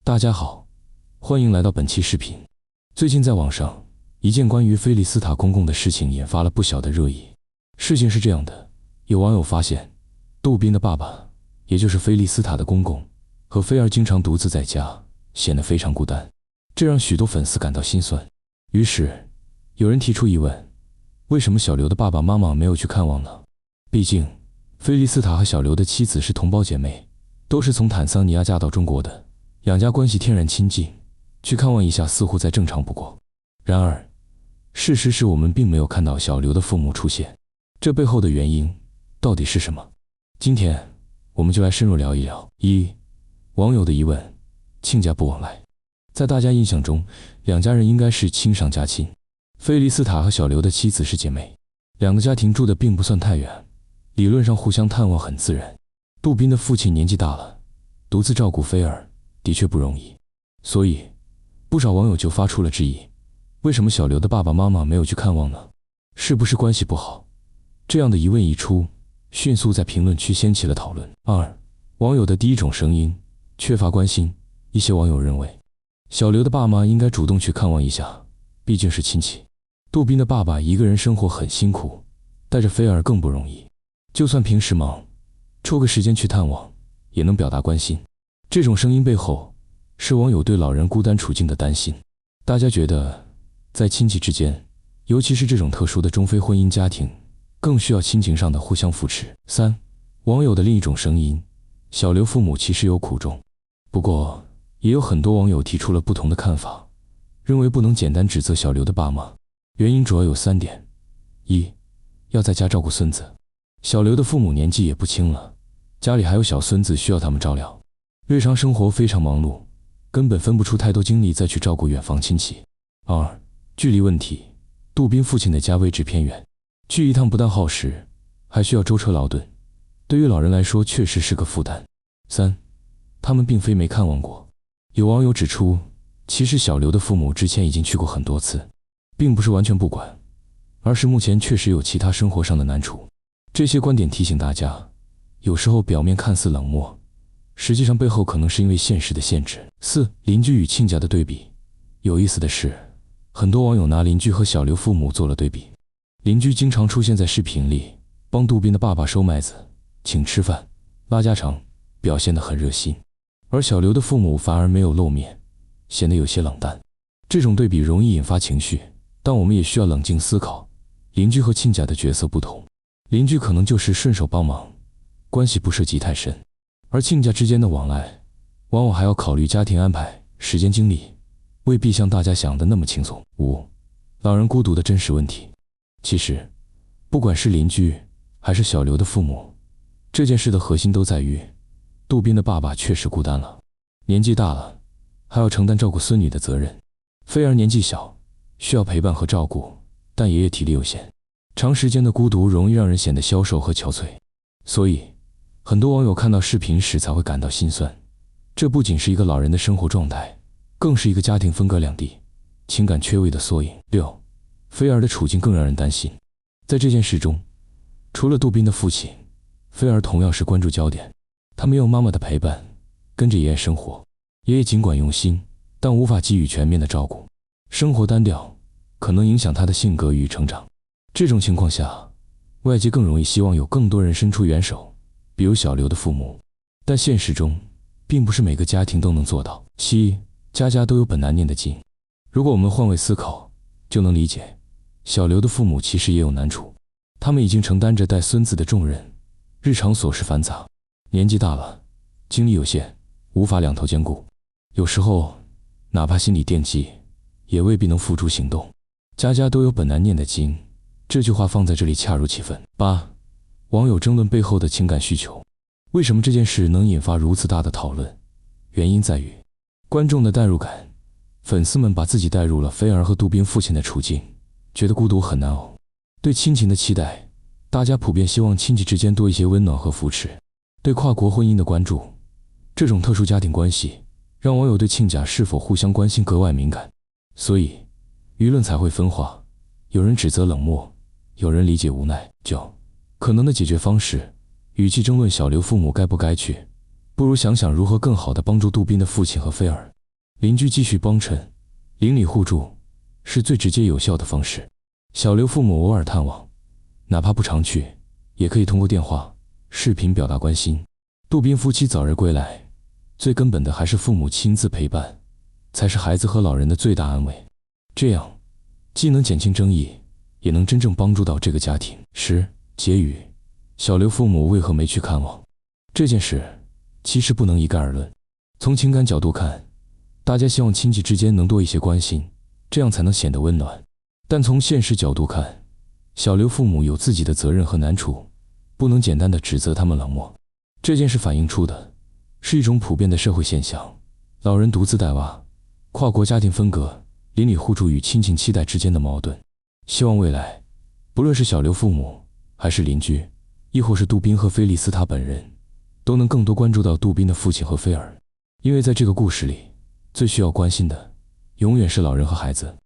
大家好，欢迎来到本期视频。最近在网上，一件关于菲利斯塔公公的事情引发了不小的热议。事情是这样的，有网友发现，杜宾的爸爸，也就是菲利斯塔的公公，和菲儿经常独自在家，显得非常孤单，这让许多粉丝感到心酸。于是，有人提出疑问，为什么小刘的爸爸妈妈没有去看望呢？毕竟，菲利斯塔和小刘的妻子是同胞姐妹，都是从坦桑尼亚嫁到中国的，两家关系天然亲近，去看望一下似乎再正常不过。然而，事实是我们并没有看到小刘的父母出现，这背后的原因到底是什么？今天我们就来深入聊一聊。网友的疑问：亲家不往来。在大家印象中，两家人应该是亲上加亲。菲利斯塔和小刘的妻子是姐妹，两个家庭住的并不算太远，理论上互相探望很自然。杜宾的父亲年纪大了，独自照顾菲儿的确不容易，所以不少网友就发出了质疑，为什么小刘的爸爸妈妈没有去看望呢？是不是关系不好？这样的疑问一出，迅速在评论区掀起了讨论。网友的第一种声音：缺乏关心。一些网友认为，小刘的爸妈应该主动去看望一下，毕竟是亲戚。杜宾的爸爸一个人生活很辛苦，带着菲儿更不容易，就算平时忙，抽个时间去探望，也能表达关心。这种声音背后，是网友对老人孤单处境的担心。大家觉得，在亲戚之间，尤其是这种特殊的中非婚姻家庭，更需要亲情上的互相扶持。网友的另一种声音：小刘父母其实有苦衷。不过，也有很多网友提出了不同的看法，认为不能简单指责小刘的爸妈，原因主要有3点：要在家照顾孙子。小刘的父母年纪也不轻了，家里还有小孙子需要他们照料，日常生活非常忙碌，根本分不出太多精力再去照顾远房亲戚。距离问题。杜宾父亲的家位置偏远，去一趟不但耗时，还需要舟车劳顿，对于老人来说确实是个负担。他们并非没看望过。有网友指出，其实小刘的父母之前已经去过很多次，并不是完全不管，而是目前确实有其他生活上的难处。这些观点提醒大家，有时候表面看似冷漠，实际上背后可能是因为现实的限制。邻居与亲家的对比。有意思的是，很多网友拿邻居和小刘父母做了对比。邻居经常出现在视频里，帮杜宾的爸爸收麦子、请吃饭、拉家常，表现得很热心，而小刘的父母反而没有露面，显得有些冷淡。这种对比容易引发情绪，但我们也需要冷静思考，邻居和亲家的角色不同。邻居可能就是顺手帮忙，关系不涉及太深，而亲家之间的往来，往往还要考虑家庭安排、时间精力，未必像大家想的那么轻松。老人孤独的真实问题。其实，不管是邻居还是小刘的父母，这件事的核心都在于，杜宾的爸爸确实孤单了，年纪大了，还要承担照顾孙女的责任。菲儿年纪小，需要陪伴和照顾，但爷爷体力有限，长时间的孤独容易让人显得消瘦和憔悴。所以，很多网友看到视频时才会感到心酸。这不仅是一个老人的生活状态，更是一个家庭分隔两地、情感缺位的缩影。菲儿的处境更让人担心。在这件事中，除了杜宾的父亲，菲儿同样是关注焦点。他没有妈妈的陪伴，跟着爷爷生活。爷爷尽管用心，但无法给予全面的照顾，生活单调，可能影响他的性格与成长。这种情况下，外界更容易希望有更多人伸出援手，比如小刘的父母。但现实中，并不是每个家庭都能做到。家家都有本难念的经。如果我们换位思考，就能理解，小刘的父母其实也有难处。他们已经承担着带孙子的重任，日常琐事繁杂，年纪大了，精力有限，无法两头兼顾。有时候，哪怕心里惦记，也未必能付诸行动。家家都有本难念的经，这句话放在这里恰如其分。网友争论背后的情感需求。为什么这件事能引发如此大的讨论？原因在于观众的代入感。粉丝们把自己带入了菲儿和杜宾父亲的处境，觉得孤独很难熬。对亲情的期待，大家普遍希望亲戚之间多一些温暖和扶持。对跨国婚姻的关注，这种特殊家庭关系让网友对亲家是否互相关心格外敏感，所以舆论才会分化，有人指责冷漠，有人理解无奈。可能的解决方式，与其争论小刘父母该不该去，不如想想如何更好地帮助杜宾的父亲和菲儿。邻居继续帮衬，邻里互助是最直接有效的方式。小刘父母偶尔探望，哪怕不常去，也可以通过电话、视频表达关心。杜宾夫妻早日归来，最根本的还是父母亲自陪伴，才是孩子和老人的最大安慰。这样，既能减轻争议，也能真正帮助到这个家庭。结语：小刘父母为何没去看望？这件事其实不能一概而论。从情感角度看，大家希望亲戚之间能多一些关心，这样才能显得温暖。但从现实角度看，小刘父母有自己的责任和难处，不能简单的指责他们冷漠。这件事反映出的是一种普遍的社会现象：老人独自带娃，跨国家庭分隔，邻里互助与亲情期待之间的矛盾。希望未来，不论是小刘父母，还是邻居，亦或是杜宾和菲利斯塔本人，都能更多关注到杜宾的父亲和菲尔。因为在这个故事里，最需要关心的永远是老人和孩子。